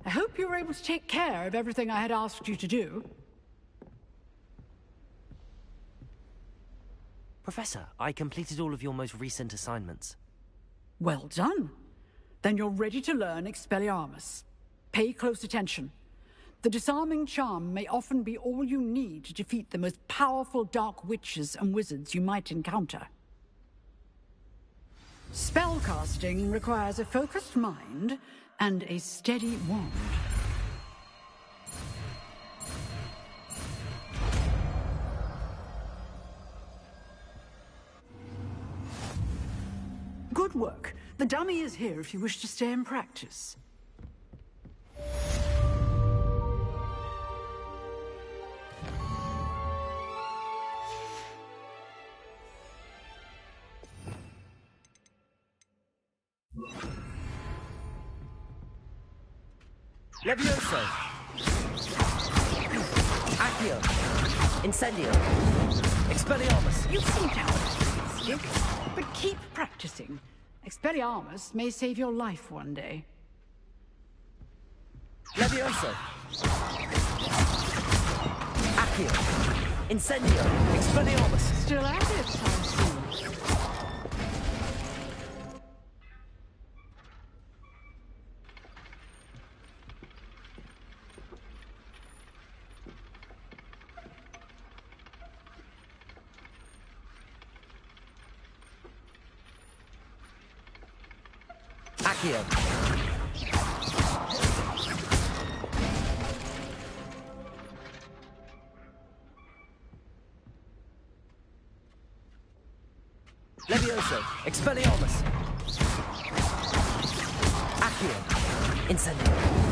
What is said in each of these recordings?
I hope you were able to take care of everything I had asked you to do. Professor, I completed all of your most recent assignments. Well done. Then you're ready to learn Expelliarmus. Pay close attention. The disarming charm may often be all you need to defeat the most powerful dark witches and wizards you might encounter. Spellcasting requires a focused mind and a steady wand. Good work. The dummy is here if you wish to stay and practice. Levioso! Accio! Incendio! Expelliarmus! You seem to have a stick, but keep practicing. Expelliarmus may save your life one day. Levioso! Accio! Incendio! Expelliarmus! Still at it, I see. Accio! Levioso! Expelliarmus! Accio! Incendio!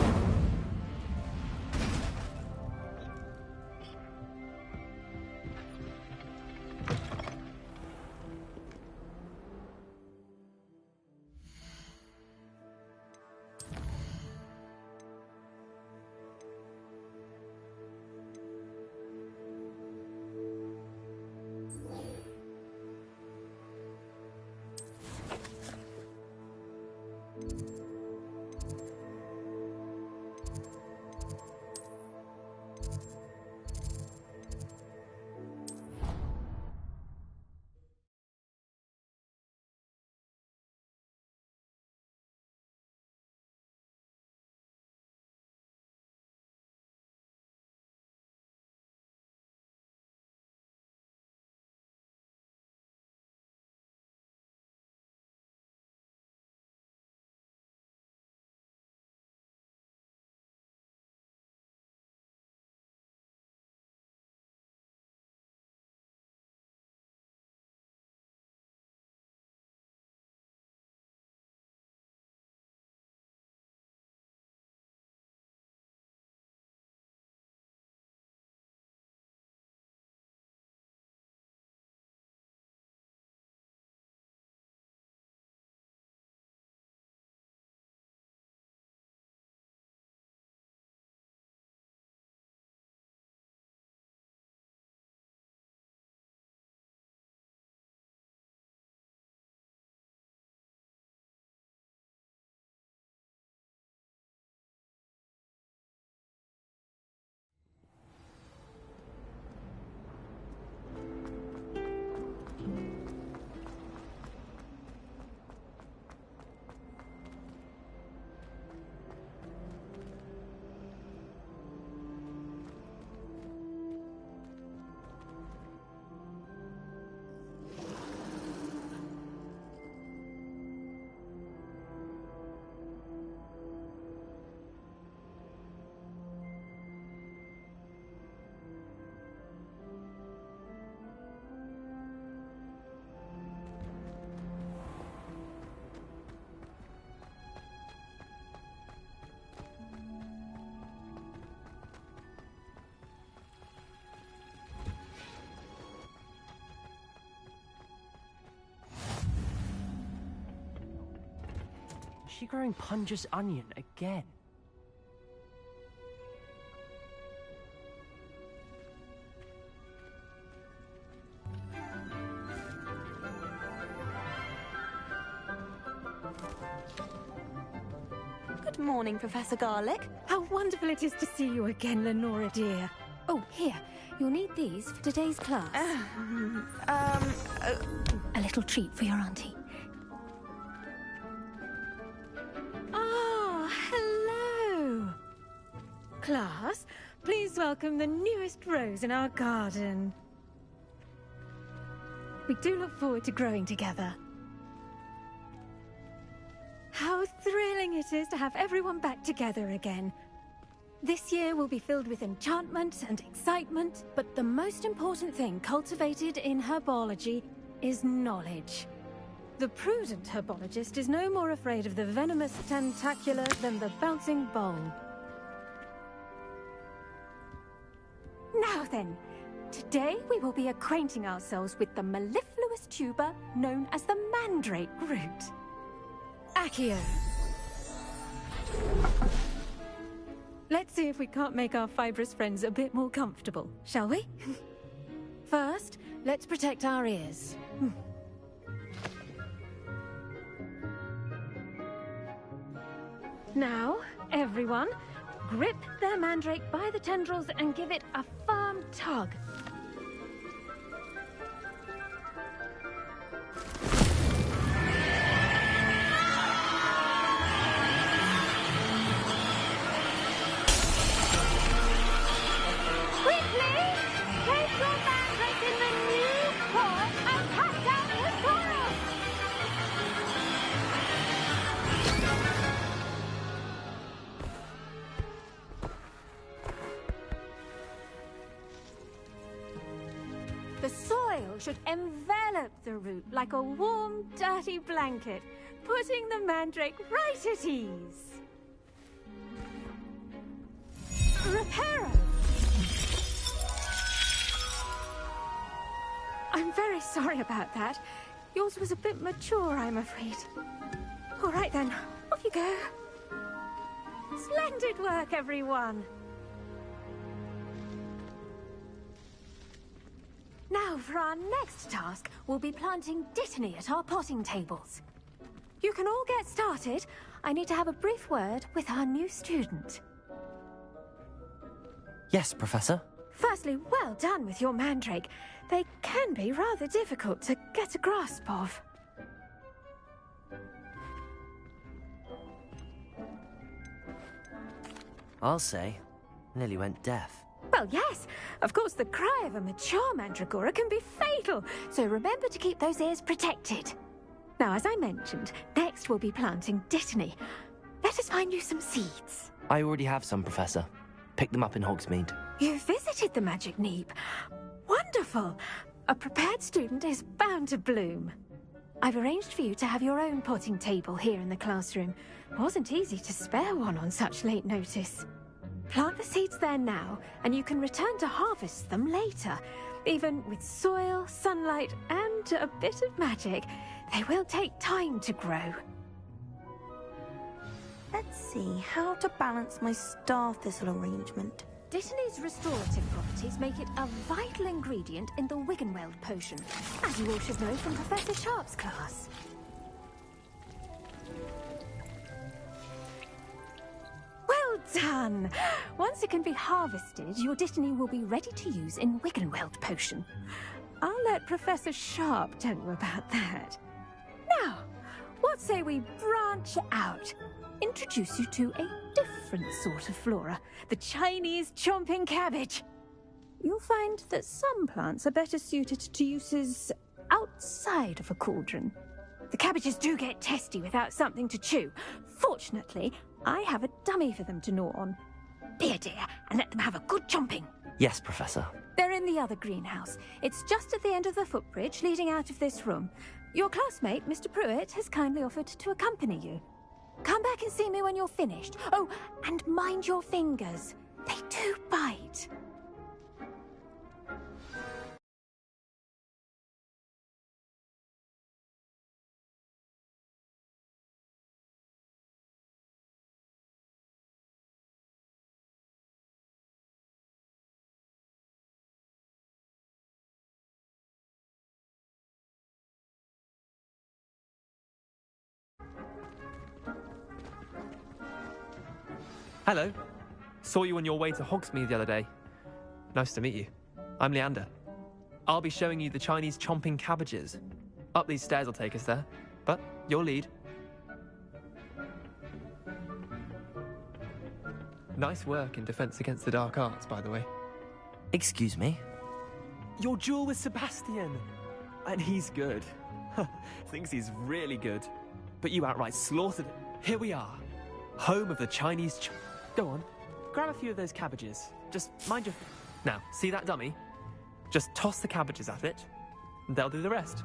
she growing Punja's onion again? Good morning, Professor Garlick. How wonderful it is to see you again, Lenora dear. Oh, here. You'll need these for today's class. A little treat for your auntie. Ah, hello. Class, please welcome the newest rose in our garden. We do look forward to growing together. How thrilling it is to have everyone back together again. This year will be filled with enchantment and excitement, but the most important thing cultivated in herbology is knowledge. The prudent herbologist is no more afraid of the venomous tentacula than the bouncing bowl. Now then, today we will be acquainting ourselves with the mellifluous tuber known as the mandrake root. Accio. Let's see if we can't make our fibrous friends a bit more comfortable, shall we? First, let's protect our ears. Now, everyone, grip their mandrake by the tendrils and give it a firm tug. The soil should envelop the root like a warm, dirty blanket, putting the mandrake right at ease. Reparo! I'm very sorry about that. Yours was a bit mature, I'm afraid. All right then, off you go. Splendid work, everyone! Now, for our next task, we'll be planting Dittany at our potting tables. You can all get started. I need to have a brief word with our new student. Yes, Professor. Firstly, well done with your mandrake. They can be rather difficult to get a grasp of. I'll say, nearly went deaf. Well, yes. Of course, the cry of a mature mandragora can be fatal, so remember to keep those ears protected. Now, as I mentioned, next we'll be planting Dittany. Let us find you some seeds. I already have some, Professor. Picked them up in Hogsmeade. You visited the Magic Neep. Wonderful. A prepared student is bound to bloom. I've arranged for you to have your own potting table here in the classroom. It wasn't easy to spare one on such late notice. Plant the seeds there now, and you can return to harvest them later. Even with soil, sunlight, and a bit of magic, they will take time to grow. Let's see how to balance my star thistle arrangement. Dittany's restorative properties make it a vital ingredient in the Wiggenweld potion, as you all should know from Professor Sharp's class. Well done! Once it can be harvested, your Dittany will be ready to use in Wiggenweld potion. I'll let Professor Sharp tell you about that. Now, what say we branch out? Introduce you to a different sort of flora, the Chinese chomping cabbage. You'll find that some plants are better suited to uses outside of a cauldron. The cabbages do get testy without something to chew. Fortunately, I have a dummy for them to gnaw on. Be a dear and let them have a good chomping. Yes, Professor. They're in the other greenhouse. It's just at the end of the footbridge leading out of this room. Your classmate, Mr. Pruitt, has kindly offered to accompany you. Come back and see me when you're finished. Oh, and mind your fingers. They do bite. Hello. Saw you on your way to Hogsmeade the other day. Nice to meet you. I'm Leander. I'll be showing you the Chinese chomping cabbages. Up these stairs will take us there, but your lead. Nice work in Defense Against the Dark Arts, by the way. Excuse me? Your duel with Sebastian! And he's good. Thinks he's really good. But you outright slaughtered him. Here we are. Home of the Chinese Go on. Grab a few of those cabbages. Just mind your... Now, see that dummy? Just toss the cabbages at it, and they'll do the rest.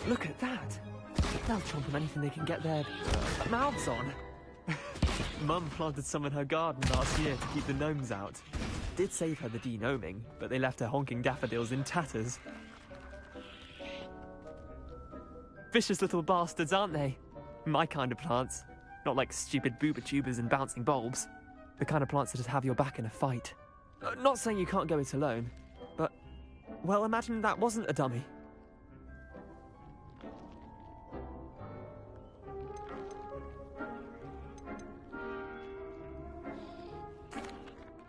Look at that! They'll chomp on anything they can get their mouths on. Mum planted some in her garden last year to keep the gnomes out. Did save her the de-gnoming, but they left her honking daffodils in tatters. Vicious little bastards, aren't they? My kind of plants. Not like stupid booba tubers and bouncing bulbs. The kind of plants that just have your back in a fight. Not saying you can't go it alone, but... well, imagine that wasn't a dummy.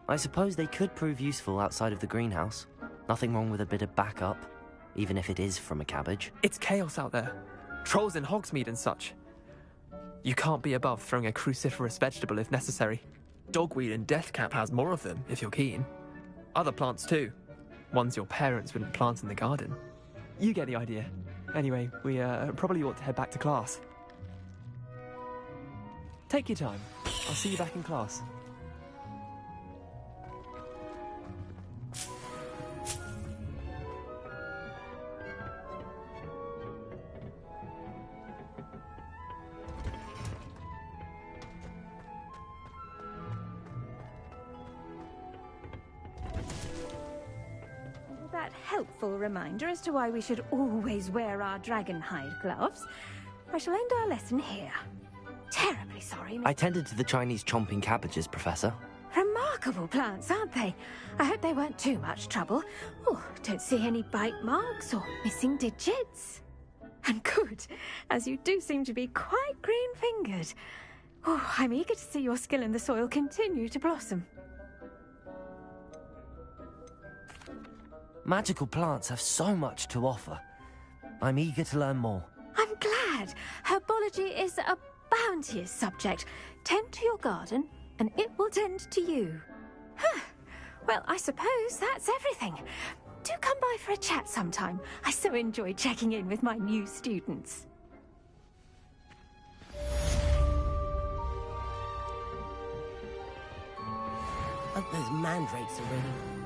I suppose they could prove useful outside of the greenhouse. Nothing wrong with a bit of backup, even if it is from a cabbage. It's chaos out there. Trolls in Hogsmeade and such. You can't be above throwing a cruciferous vegetable if necessary. Dogweed and deathcap has more of them, if you're keen. Other plants too. Ones your parents wouldn't plant in the garden. You get the idea. Anyway, we probably ought to head back to class. Take your time. I'll see you back in class. That helpful reminder as to why we should always wear our dragon hide gloves. I shall end our lesson here. Terribly sorry, Miss... I tended to the Chinese chomping cabbages, Professor. Remarkable plants, aren't they? I hope they weren't too much trouble. Oh, don't see any bite marks or missing digits. And good, as you do seem to be quite green-fingered. Oh, I'm eager to see your skill in the soil continue to blossom. Magical plants have so much to offer. I'm eager to learn more. I'm glad. Herbology is a bounteous subject. Tend to your garden, and it will tend to you. Huh. Well, I suppose that's everything. Do come by for a chat sometime. I so enjoy checking in with my new students. Hope those mandrakes are ready.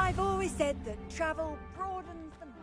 I've always said that travel broadens the mind.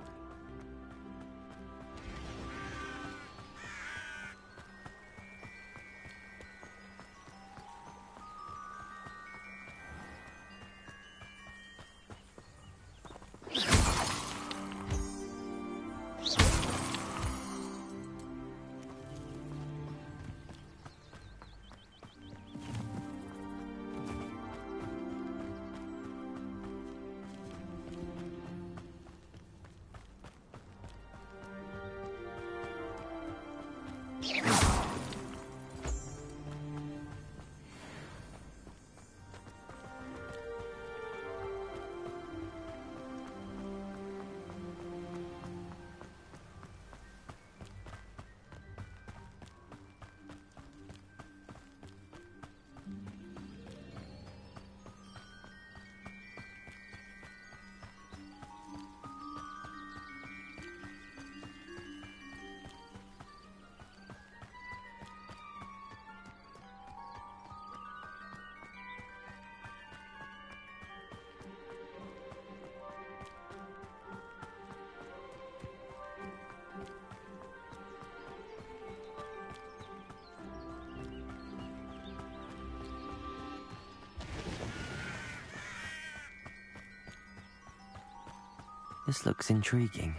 This looks intriguing.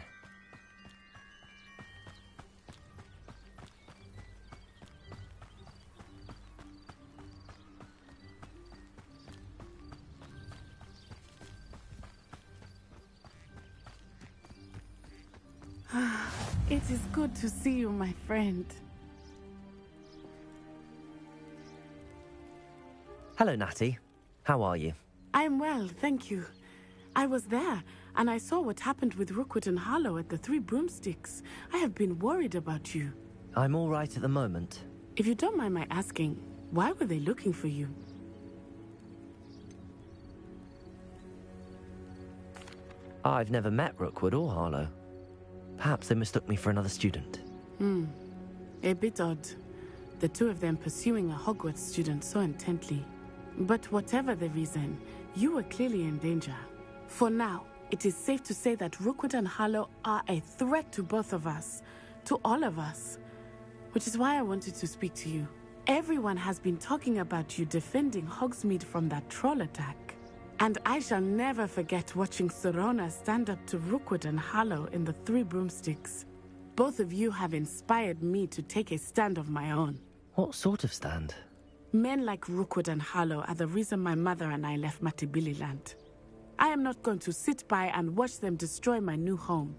It is good to see you, my friend. Hello, Natty. How are you? I'm well, thank you. I was there, and I saw what happened with Rookwood and Harlow at the Three Broomsticks. I have been worried about you. I'm all right at the moment. If you don't mind my asking, why were they looking for you? I've never met Rookwood or Harlow. Perhaps they mistook me for another student. A bit odd. The two of them pursuing a Hogwarts student so intently. But whatever the reason, you were clearly in danger. For now, it is safe to say that Rookwood and Harlow are a threat to both of us, to all of us. Which is why I wanted to speak to you. Everyone has been talking about you defending Hogsmeade from that troll attack. And I shall never forget watching Serona stand up to Rookwood and Harlow in the Three Broomsticks. Both of you have inspired me to take a stand of my own. What sort of stand? Men like Rookwood and Harlow are the reason my mother and I left Matibili Land. I am not going to sit by and watch them destroy my new home.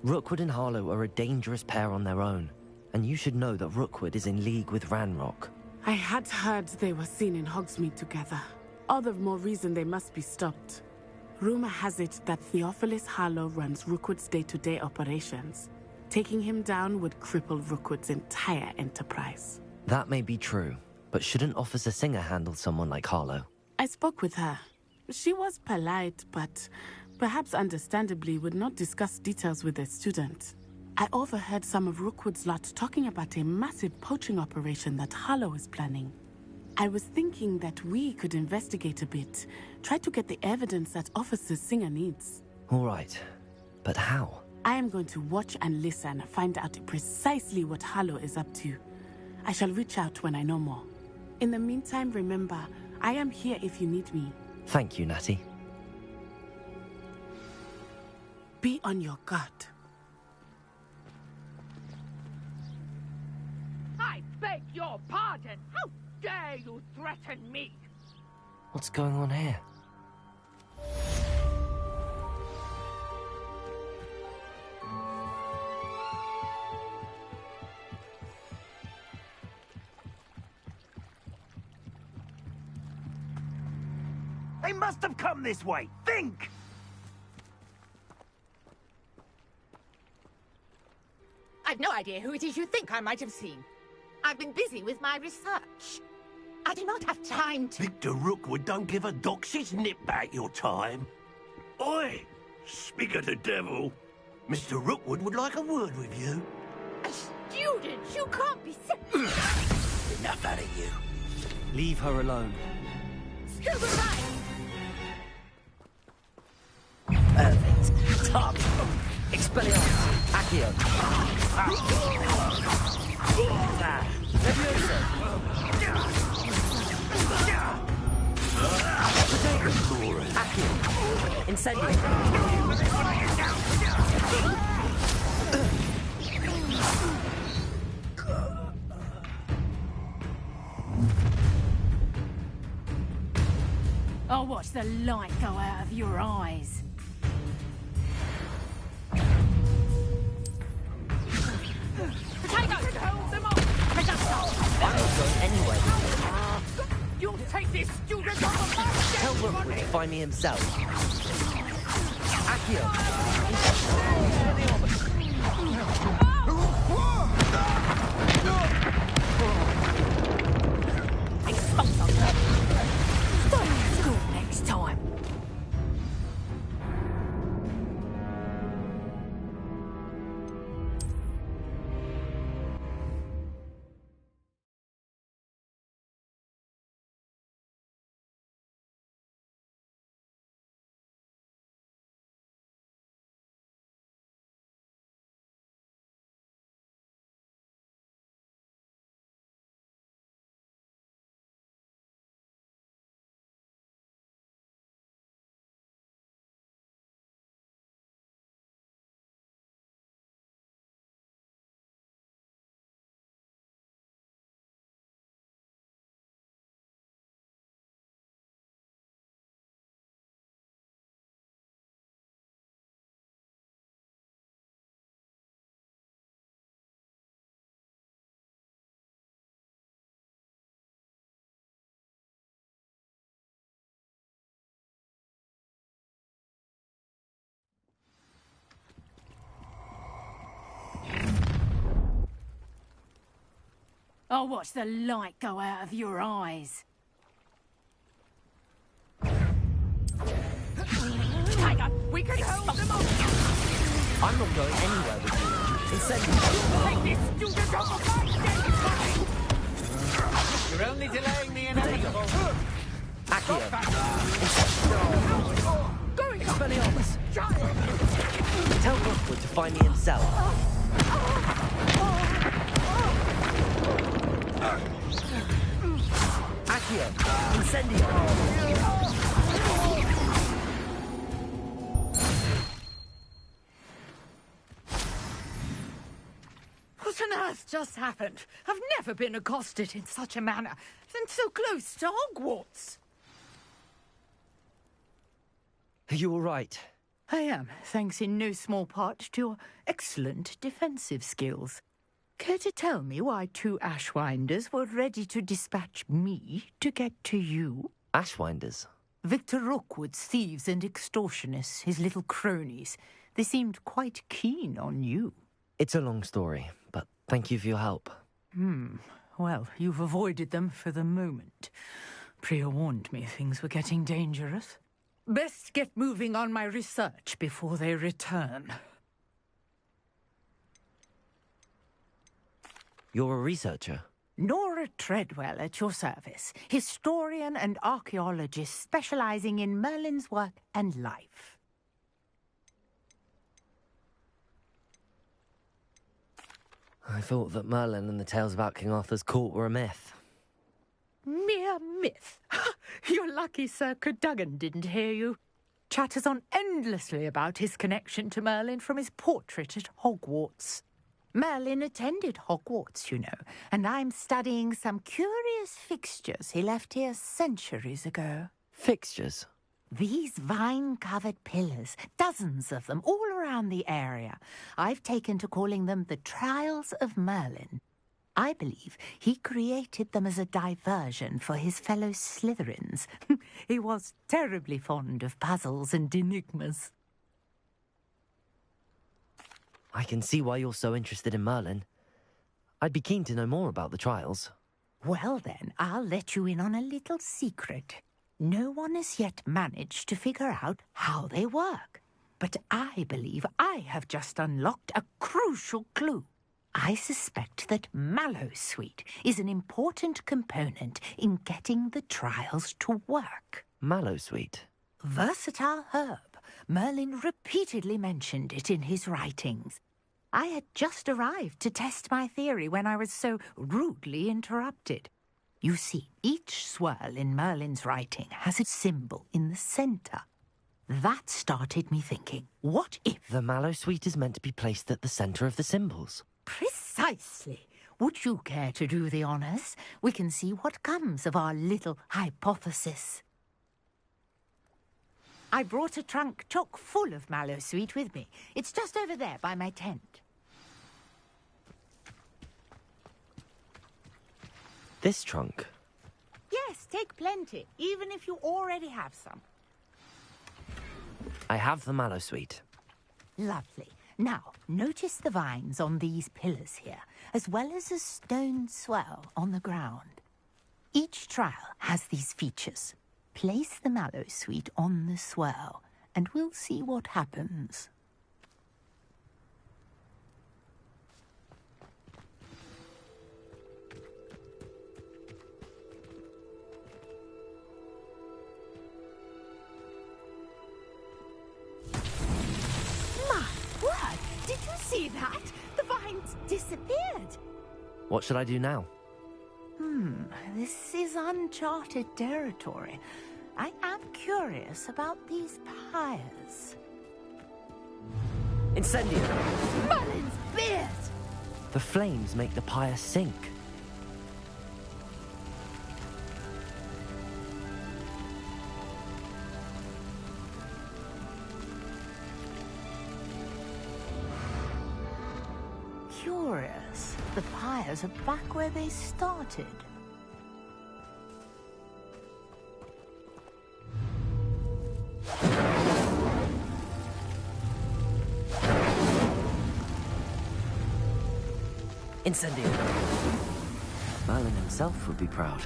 Rookwood and Harlow are a dangerous pair on their own, and you should know that Rookwood is in league with Ranrock. I had heard they were seen in Hogsmeade together. All the more reason they must be stopped. Rumor has it that Theophilus Harlow runs Rookwood's day-to-day operations. Taking him down would cripple Rookwood's entire enterprise. That may be true, but shouldn't Officer Singer handle someone like Harlow? I spoke with her. She was polite, but perhaps understandably would not discuss details with a student. I overheard some of Rookwood's lot talking about a massive poaching operation that Harlow is planning. I was thinking that we could investigate a bit, try to get the evidence that Officer Singer needs. All right, but how? I am going to watch and listen, find out precisely what Harlow is up to. I shall reach out when I know more. In the meantime, remember, I am here if you need me. Thank you, Natty. Be on your guard. I beg your pardon. How dare you threaten me? What's going on here? They must have come this way. Think! I've no idea who it is you think I might have seen. I've been busy with my research. I do not have time to... Victor Rookwood don't give a doxy's nip back your time. Oi! Speak of the devil. Mr. Rookwood would like a word with you. A student? You can't be... Enough out of you. Leave her alone. Scuba dive! Perfect. Top. Expelliarmus. Accio. Leviosa. Accio. Incendio. I'll watch the light go out of your eyes. Potato! Hold them off! I'm not going anywhere. You'll take this student off of my Tell Rookwood to find me himself. Accio. Don't have school next time. I'll watch the light go out of your eyes. Tiger, we can hold them off! I'm not going anywhere with you. Incendio. Take this student off of my dead! You're only delaying the inevitable. Accio. Going up! Expelliarmus. Tell Rookwood to find me himself. Accio. Incendio. What on earth just happened? I've never been accosted in such a manner, and so close to Hogwarts. Are you all right? I am, thanks in no small part to your excellent defensive skills. Care to tell me why two Ashwinders were ready to dispatch me to get to you? Ashwinders? Victor Rookwood's thieves and extortionists, his little cronies. They seemed quite keen on you. It's a long story, but thank you for your help. Well, you've avoided them for the moment. Priya warned me things were getting dangerous. Best get moving on my research before they return. You're a researcher? Nora Treadwell at your service, historian and archaeologist specializing in Merlin's work and life. I thought that Merlin and the tales about King Arthur's court were a myth. Mere myth. You're lucky Sir Cadogan didn't hear you. Chatters on endlessly about his connection to Merlin from his portrait at Hogwarts. Merlin attended Hogwarts, you know, and I'm studying some curious fixtures he left here centuries ago. Fixtures? These vine-covered pillars, dozens of them, all around the area. I've taken to calling them the Trials of Merlin. I believe he created them as a diversion for his fellow Slytherins. He was terribly fond of puzzles and enigmas. I can see why you're so interested in Merlin. I'd be keen to know more about the trials. Well then, I'll let you in on a little secret. No one has yet managed to figure out how they work. But I believe I have just unlocked a crucial clue. I suspect that mallowsweet is an important component in getting the trials to work. Mallowsweet? Versatile herb. Merlin repeatedly mentioned it in his writings. I had just arrived to test my theory when I was so rudely interrupted. You see, each swirl in Merlin's writing has a symbol in the centre. That started me thinking, what if... The mallowsweet is meant to be placed at the centre of the symbols. Precisely. Would you care to do the honours? We can see what comes of our little hypothesis. I brought a trunk chock full of mallowsweet with me. It's just over there by my tent. This trunk? Yes, take plenty, even if you already have some. I have the mallowsweet. Lovely. Now, notice the vines on these pillars here, as well as a stone swell on the ground. Each trial has these features. Place the mallowsweet on the swirl, and we'll see what happens. My word! Did you see that? The vines disappeared. What should I do now? This is uncharted territory. I am curious about these pyres. Incendio! Merlin's beard! The flames make the pyre sink. Curious. The pyres are back where they started. Incendio! Merlin himself would be proud.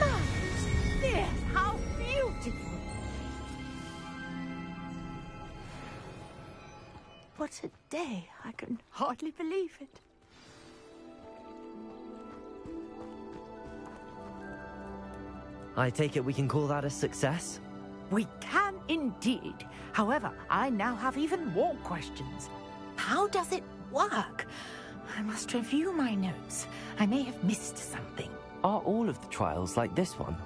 Merlin's beard! How beautiful! What a day! I can hardly believe it. I take it we can call that a success? We can indeed. However, I now have even more questions. How does it work? I must review my notes. I may have missed something. Are all of the trials like this one?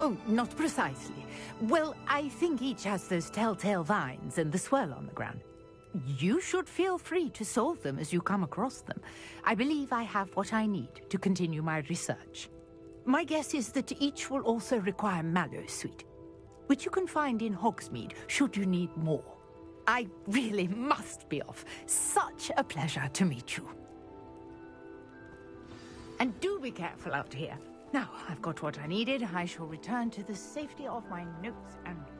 Oh, not precisely. Well, I think each has those telltale vines and the swirl on the ground. You should feel free to solve them as you come across them. I believe I have what I need to continue my research. My guess is that each will also require mallowsweet, which you can find in Hogsmeade should you need more. I really must be off. Such a pleasure to meet you. And do be careful out here. Now, I've got what I needed. I shall return to the safety of my notes and books.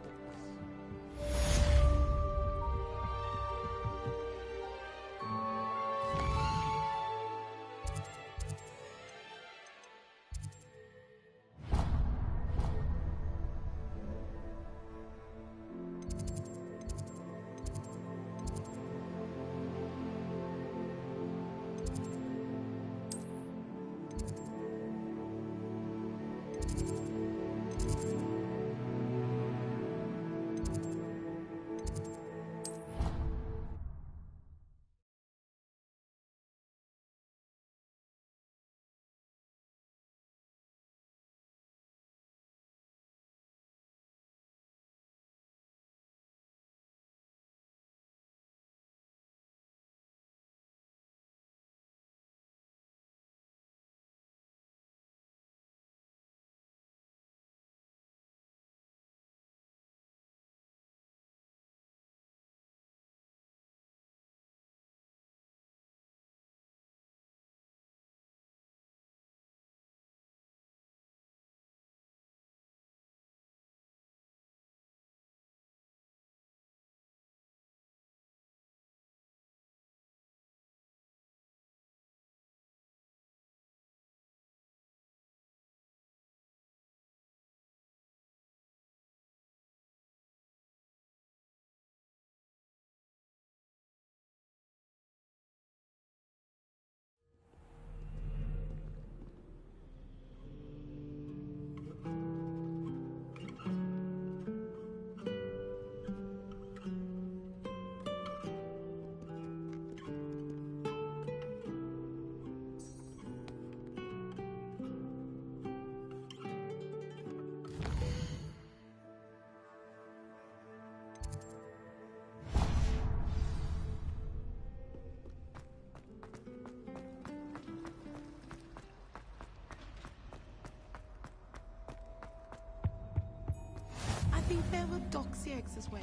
think there were doxy eggs as well.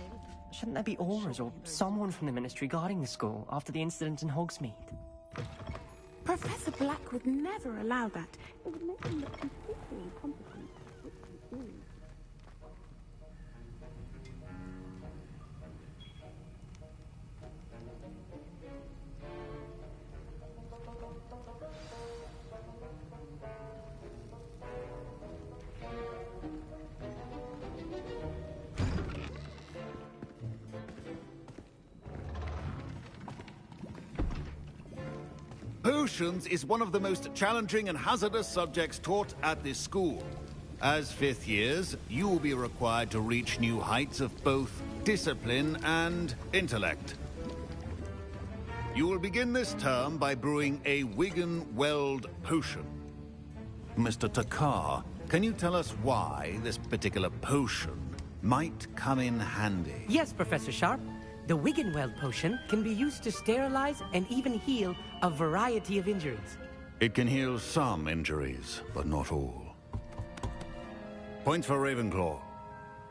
Shouldn't there be aurors or someone from the Ministry guarding the school after the incident in Hogsmeade? Professor Black would never allow that. It would make him look completely incompetent. Potions is one of the most challenging and hazardous subjects taught at this school. As fifth years, you will be required to reach new heights of both discipline and intellect. You will begin this term by brewing a Wigan-Weld potion. Mr. Takar, can you tell us why this particular potion might come in handy? Yes, Professor Sharp. The Wigan-Weld potion can be used to sterilize and even heal a variety of injuries. It can heal some injuries, but not all. Points for Ravenclaw.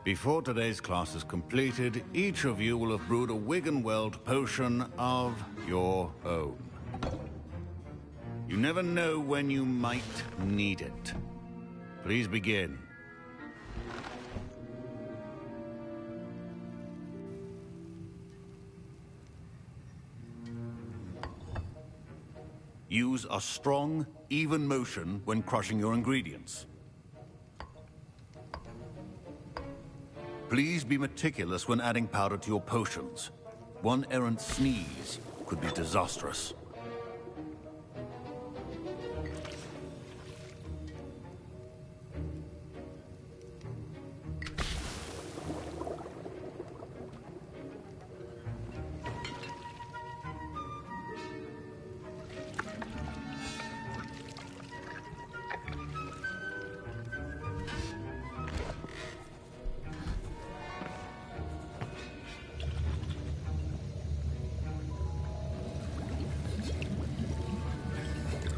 Before today's class is completed, each of you will have brewed a Wigan-Weld potion of your own. You never know when you might need it. Please begin. Use a strong, even motion when crushing your ingredients. Please be meticulous when adding powder to your potions. One errant sneeze could be disastrous.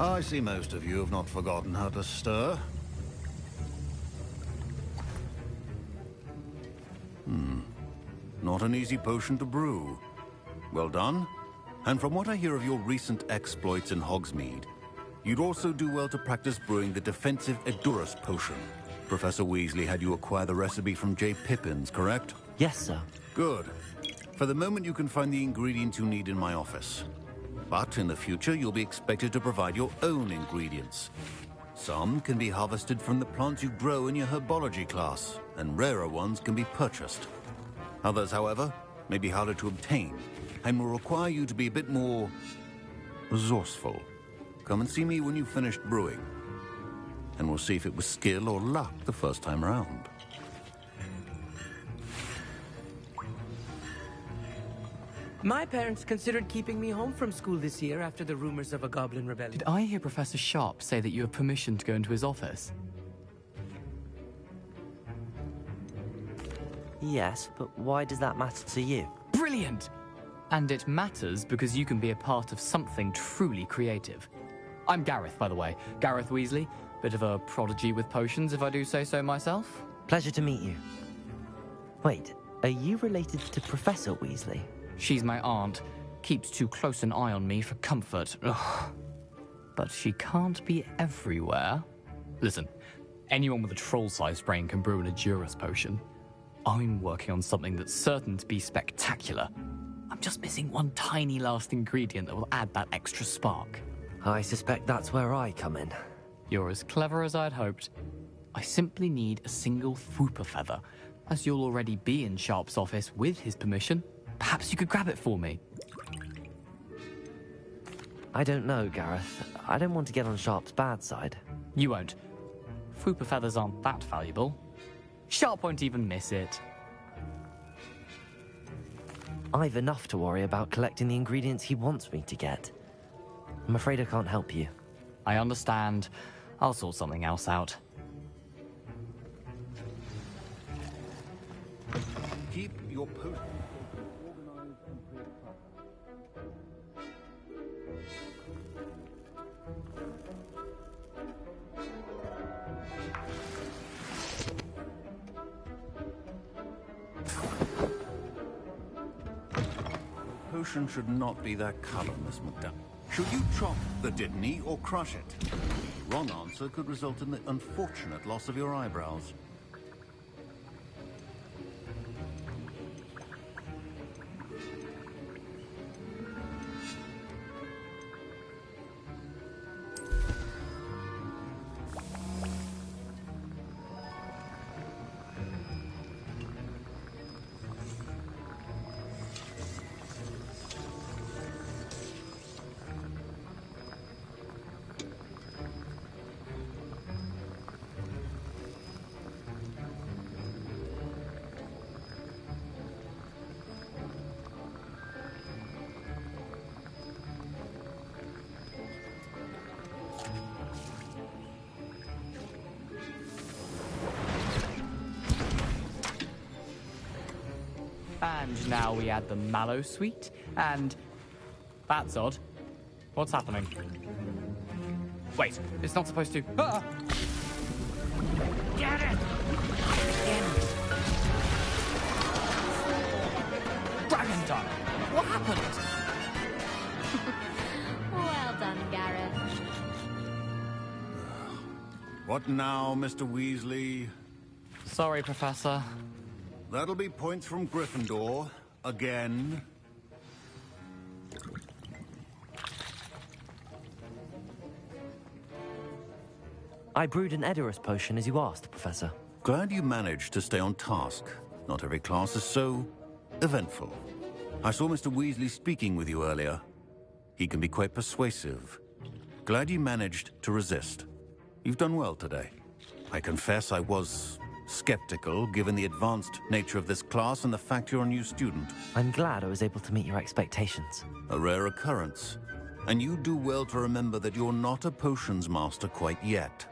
I see most of you have not forgotten how to stir. Not an easy potion to brew. Well done. And from what I hear of your recent exploits in Hogsmeade, you'd also do well to practice brewing the defensive Edurus potion. Professor Weasley had you acquire the recipe from J. Pippin's, correct? Yes, sir. Good. For the moment, you can find the ingredients you need in my office. But in the future, you'll be expected to provide your own ingredients. Some can be harvested from the plants you grow in your herbology class, and rarer ones can be purchased. Others, however, may be harder to obtain, and will require you to be a bit more resourceful. Come and see me when you've finished brewing, and we'll see if it was skill or luck the first time around. My parents considered keeping me home from school this year after the rumors of a goblin rebellion. Did I hear Professor Sharp say that you have permission to go into his office? Yes, but why does that matter to you? Brilliant! And it matters because you can be a part of something truly creative. I'm Gareth, by the way. Gareth Weasley. Bit of a prodigy with potions, if I do say so myself. Pleasure to meet you. Wait, are you related to Professor Weasley? She's my aunt. Keeps too close an eye on me for comfort. Ugh. But she can't be everywhere. Listen, anyone with a troll-sized brain can brew an Edurus potion. I'm working on something that's certain to be spectacular. I'm just missing one tiny last ingredient that will add that extra spark. I suspect that's where I come in. You're as clever as I'd hoped. I simply need a single Fwooper feather. As you'll already be in Sharp's office with his permission, perhaps you could grab it for me. I don't know, Gareth. I don't want to get on Sharp's bad side. You won't. Fwooper feathers aren't that valuable. Sharp won't even miss it. I've enough to worry about collecting the ingredients he wants me to get. I'm afraid I can't help you. I understand. I'll sort something else out. Keep your potion. potion should not be that color, Miss McDowell. Should you chop the Dittany or crush it? The wrong answer could result in the unfortunate loss of your eyebrows. And now we add the mallow sweet, and... That's odd. What's happening? Wait, it's not supposed to... Ah! Get it! Dragon Tongue! What happened? Well done, Gareth. What now, Mr. Weasley? Sorry, Professor. That'll be points from Gryffindor. Again. I brewed an Edorus potion as you asked, Professor. Glad you managed to stay on task. Not every class is so eventful. I saw Mr. Weasley speaking with you earlier. He can be quite persuasive. Glad you managed to resist. You've done well today. I confess I was skeptical, given the advanced nature of this class and the fact you're a new student. I'm glad I was able to meet your expectations. A rare occurrence. And you do well to remember that you're not a potions master quite yet.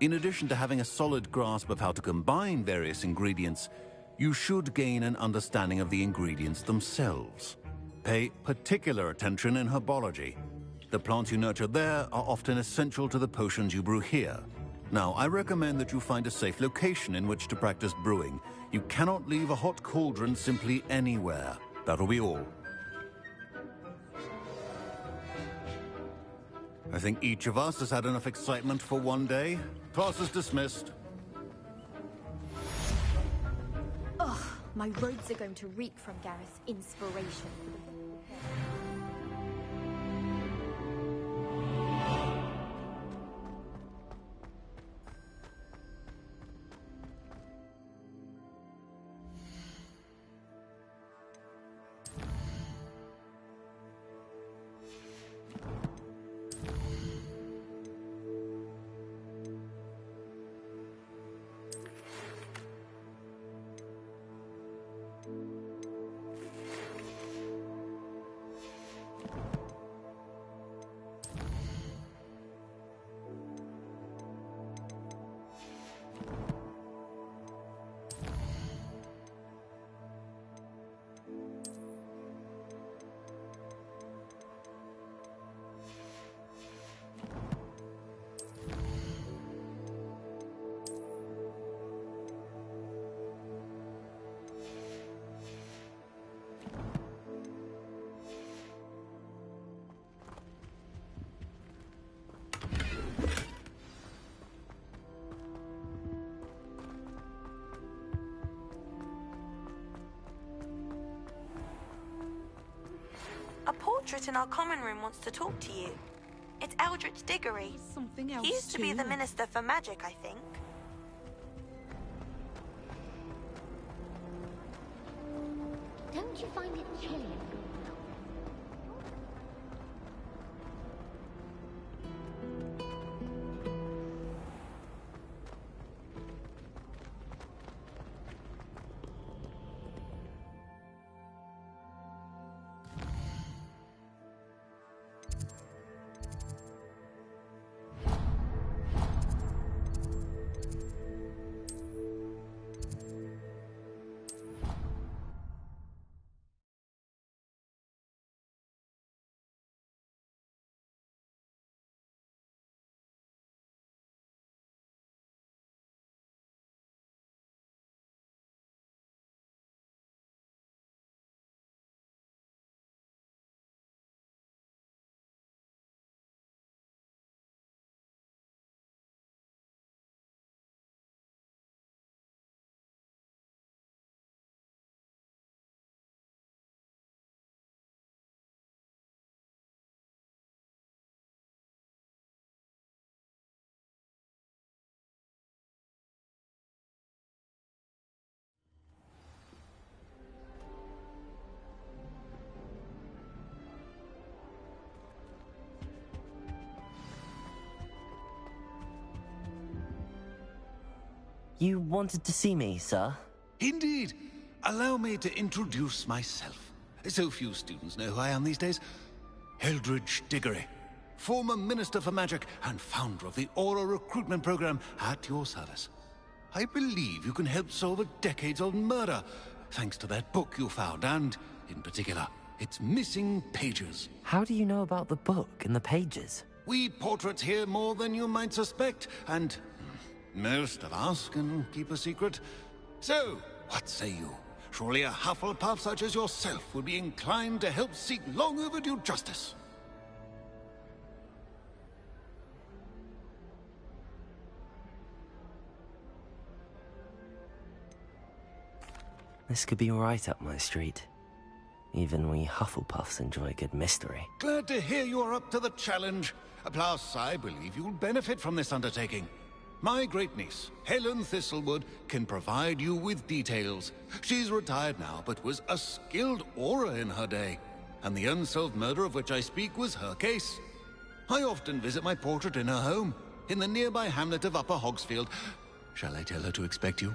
In addition to having a solid grasp of how to combine various ingredients, you should gain an understanding of the ingredients themselves. Pay particular attention in herbology. The plants you nurture there are often essential to the potions you brew here. Now, I recommend that you find a safe location in which to practice brewing. You cannot leave a hot cauldron simply anywhere. That'll be all. I think each of us has had enough excitement for one day. Class is dismissed. Ugh, my robes are going to reek from Gareth's inspiration. A portrait in our common room wants to talk to you. It's Eldritch Diggory. Something else He used to be the Minister for Magic, I think. Don't you find it chilly? You wanted to see me, sir? Indeed. Allow me to introduce myself. So few students know who I am these days. Eldridge Diggory, former Minister for Magic and founder of the Aura Recruitment Program, at your service. I believe you can help solve a decades-old murder, thanks to that book you found, and, in particular, its missing pages. How do you know about the book and the pages? We portraits hear more than you might suspect, and most of us can keep a secret. So, what say you? Surely a Hufflepuff such as yourself would be inclined to help seek long overdue justice. This could be right up my street. Even we Hufflepuffs enjoy a good mystery. Glad to hear you're up to the challenge. Plus, I believe you'll benefit from this undertaking. My great-niece, Helen Thistlewood, can provide you with details. She's retired now, but was a skilled aura in her day. And the unsolved murder of which I speak was her case. I often visit my portrait in her home, in the nearby hamlet of Upper Hogsfield. Shall I tell her to expect you?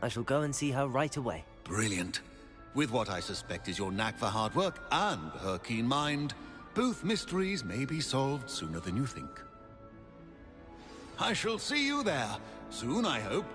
I shall go and see her right away. Brilliant. With what I suspect is your knack for hard work and her keen mind, both mysteries may be solved sooner than you think. I shall see you there, soon I hope.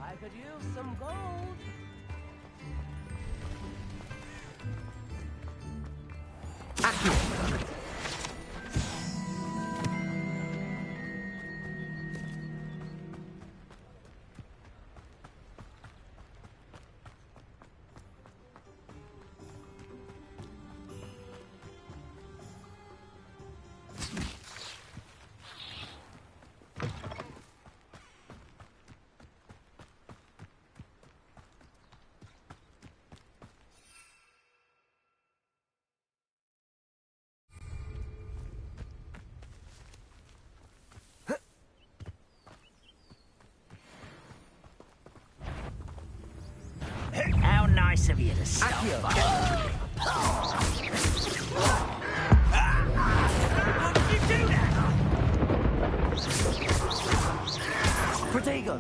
I could use some gold. How nice of you to stop by. How did you do that? Protego!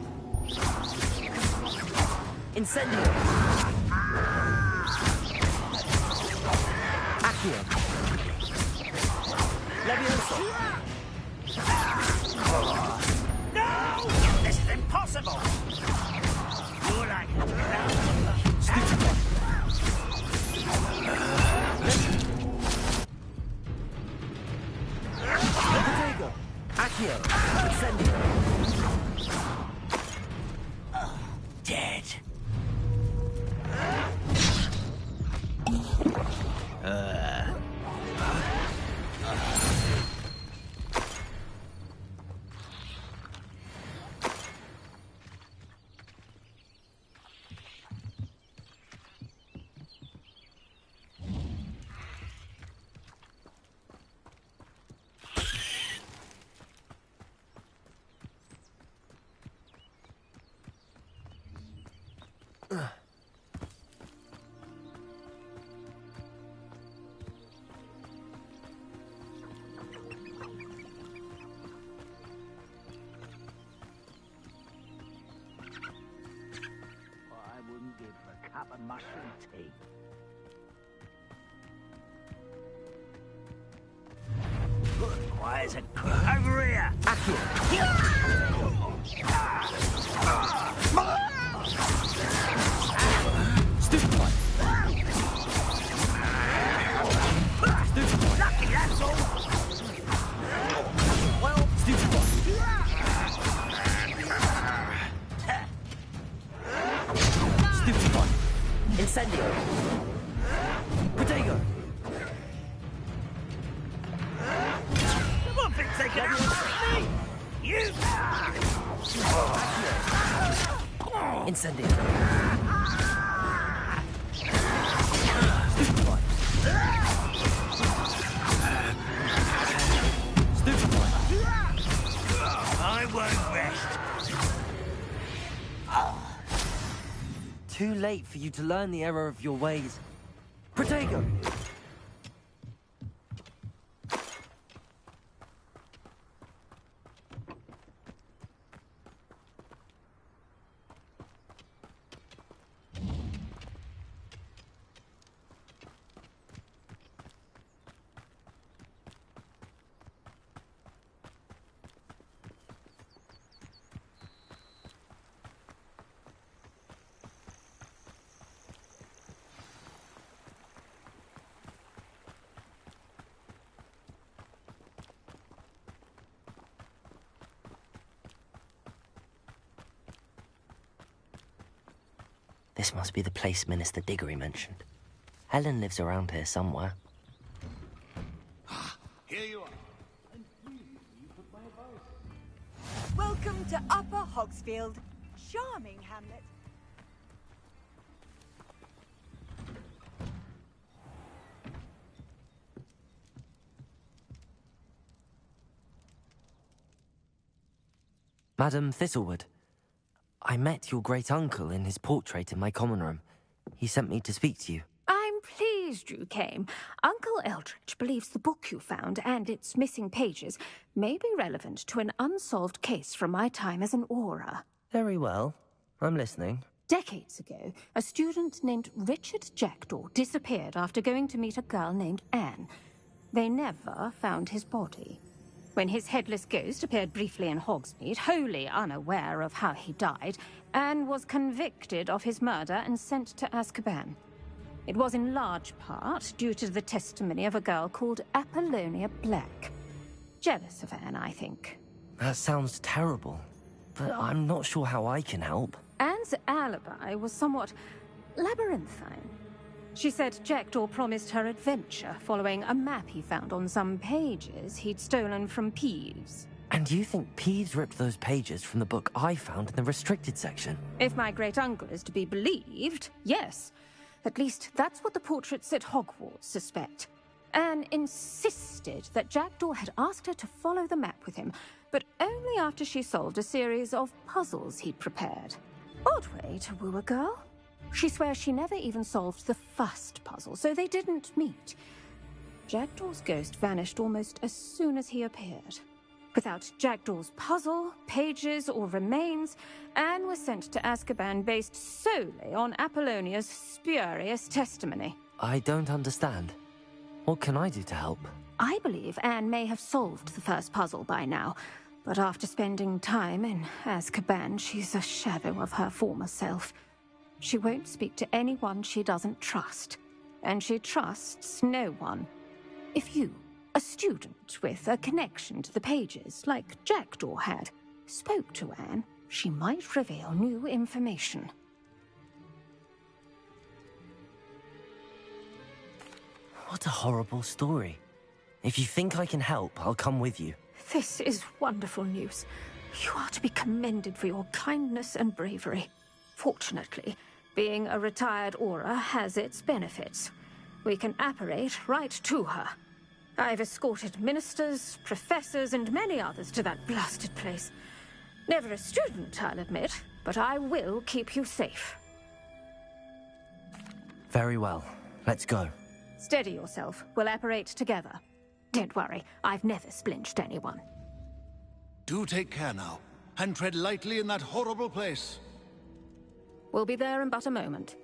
Incendio! Accio! Levioso! No! This is impossible! You're like... Accio. Incendio. Dead. I wouldn't give a cup of mushroom tea. Good, quiet as a cook. Over here! Stupid one. Stupid one. Lucky, that's all. Well, stupid one. Stupid one. Incendio. Potato. One thing taken out of me! You! Incendio. Stupid one. Stupid one. I won't rest. Too late for you to learn the error of your ways. Protego! This must be the place Minister Diggory mentioned. Helen lives around here somewhere. Here you are. Welcome to Upper Hogsfield. Charming hamlet. Madam Thistlewood, I met your great-uncle in his portrait in my common room. He sent me to speak to you. I'm pleased you came. Uncle Eldridge believes the book you found and its missing pages may be relevant to an unsolved case from my time as an aura. Very well. I'm listening. Decades ago, a student named Richard Jackdaw disappeared after going to meet a girl named Anne. They never found his body. When his headless ghost appeared briefly in Hogsmeade, wholly unaware of how he died, Anne was convicted of his murder and sent to Azkaban. It was in large part due to the testimony of a girl called Apollonia Black. Jealous of Anne, I think. That sounds terrible, but I'm not sure how I can help. Anne's alibi was somewhat labyrinthine. She said Jackdaw promised her adventure following a map he found on some pages he'd stolen from Peeves. And you think Peeves ripped those pages from the book I found in the restricted section? If my great-uncle is to be believed, yes. At least that's what the portraits at Hogwarts suspect. Anne insisted that Jackdaw had asked her to follow the map with him, but only after she solved a series of puzzles he'd prepared. Odd way to woo a girl. She swears she never even solved the first puzzle, so they didn't meet. Jackdaw's ghost vanished almost as soon as he appeared. Without Jackdaw's puzzle, pages, or remains, Anne was sent to Azkaban based solely on Apollonia's spurious testimony. I don't understand. What can I do to help? I believe Anne may have solved the first puzzle by now, but after spending time in Azkaban, she's a shadow of her former self. She won't speak to anyone she doesn't trust, and she trusts no one. If you, A student with a connection to the pages, like Jackdaw had, spoke to Anne. She might reveal new information. What a horrible story. If you think I can help, I'll come with you. This is wonderful news. You are to be commended for your kindness and bravery. Fortunately, being a retired Aura has its benefits. We can apparate right to her. I've escorted ministers, professors, and many others to that blasted place. Never a student, I'll admit, but I will keep you safe. Very well. Let's go. Steady yourself. We'll apparate together. Don't worry, I've never splinched anyone. Do take care now, and tread lightly in that horrible place. We'll be there in but a moment.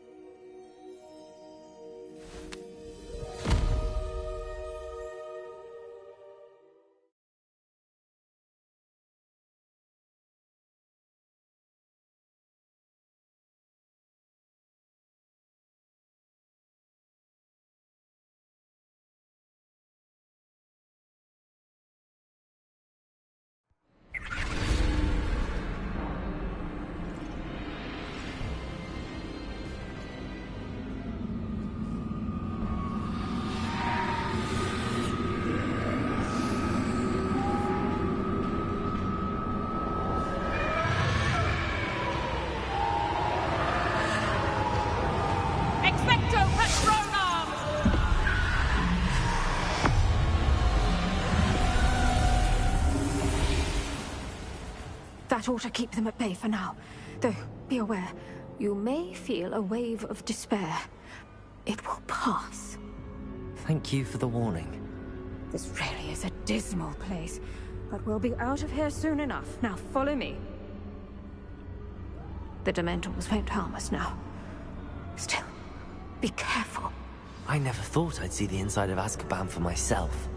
That ought to keep them at bay for now. Though, be aware, you may feel a wave of despair. It will pass. Thank you for the warning. This really is a dismal place, but we'll be out of here soon enough. Now follow me. The Dementors won't harm us now. Still, be careful. I never thought I'd see the inside of Azkaban for myself.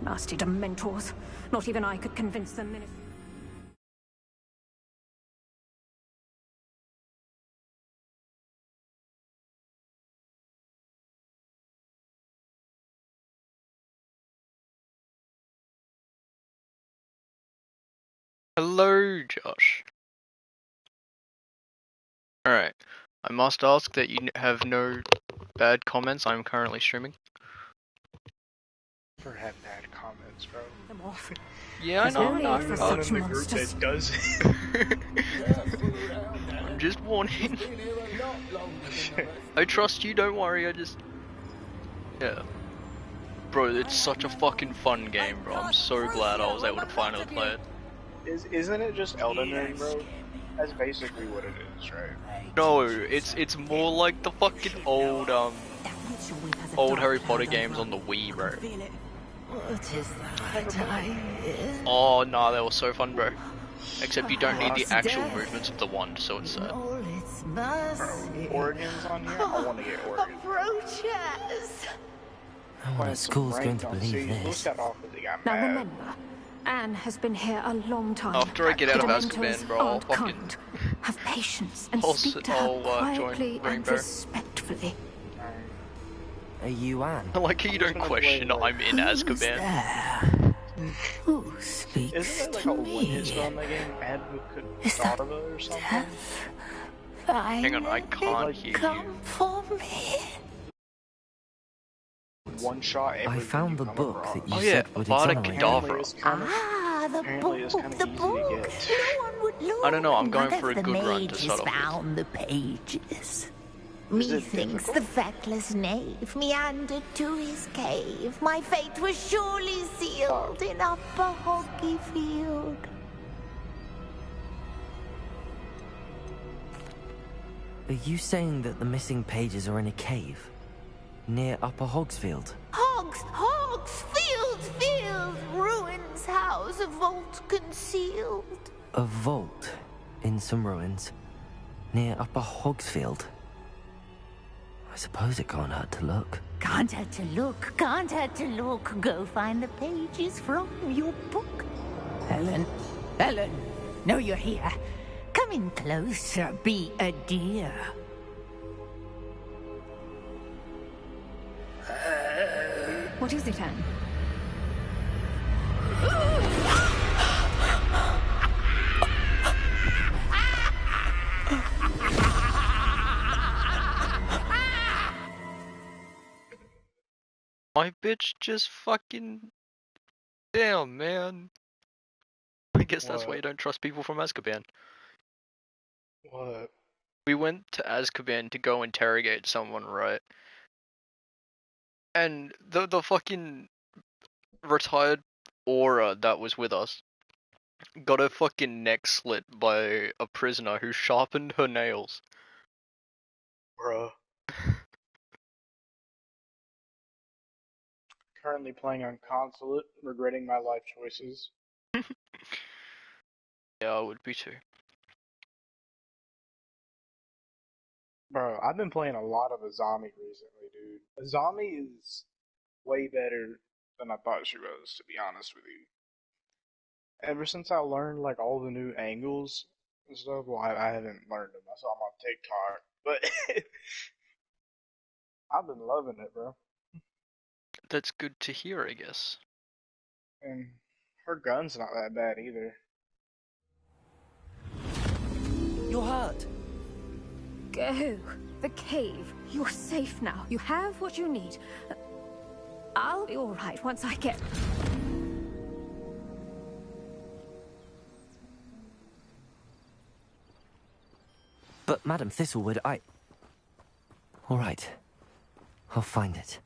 Nasty Dementors. Not even I could convince them. Hello, Josh. Alright, I must ask that you have no bad comments. I'm currently streaming. Never had bad comments, bro. Them off. Yeah, I know. I'm the group that does it. I'm just warning. I trust you, don't worry, Yeah. Bro, it's such a fucking fun game, bro. I'm so glad I was able to finally play it. Isn't it just Elden Ring, bro? That's basically what it is, right? No, it's more like the fucking old Harry Potter games on the Wii, bro. What is that? Oh nah, they were so fun, bro. Except you don't need the actual movements of the wand, so it's sad. Oregon's on here? I want to get Oregon. Approaches! No one at school's going to believe this. Now remember, Anne has been here a long time. After I get out of Dementors Azkaban, bro, I'll aren't fucking... kind. Have patience and I'll speak to her quietly join and Rainbow. respectfully. Are you Anne? I like how you don't question I'm in Azkaban. Who speaks Isn't there like to a one-hit me? spell in the game? Advocate Is that or something? Hang on, I can't hear you. Come for me. One shot. I found the book that you Oh yeah, said would Avada exonerate. Kedavra. Ah, the Apparently it's book, kind of the easy book. to get. No one would know. I don't know, I'm going One for of a the good run to mages start off with. found the pages. Methinks the feckless knave meandered to his cave. My fate was surely sealed in Upper Hoggyfield. Are you saying that the missing pages are in a cave? Near Upper Hogsfield? Field, ruins house, a vault concealed. A vault in some ruins near Upper Hogsfield. I suppose it can't hurt to look. Can't hurt to look, can't hurt to look. Go find the pages from your book. Helen, know you're here. Come in closer, be a dear. What is it, Anne? My bitch just fucking... Damn, man. I guess that's why What? you don't trust people from Azkaban. What? We went to Azkaban to go interrogate someone, right? And the fucking retired aura that was with us got her fucking neck slit by a prisoner who sharpened her nails. Bruh. Currently playing on consulate, regretting my life choices. Yeah, I would be too. Bro, I've been playing a lot of Azami recently, dude. Azami is way better than I thought she was, to be honest with you. Ever since I learned like all the new angles and stuff, well, I haven't learned them. I saw them on TikTok, but I've been loving it, bro. That's good to hear, I guess. And her gun's not that bad either. You're hurt. Go. The cave. You're safe now. You have what you need. I'll be all right once I get... But, Madam Thistlewood, All right. I'll find it.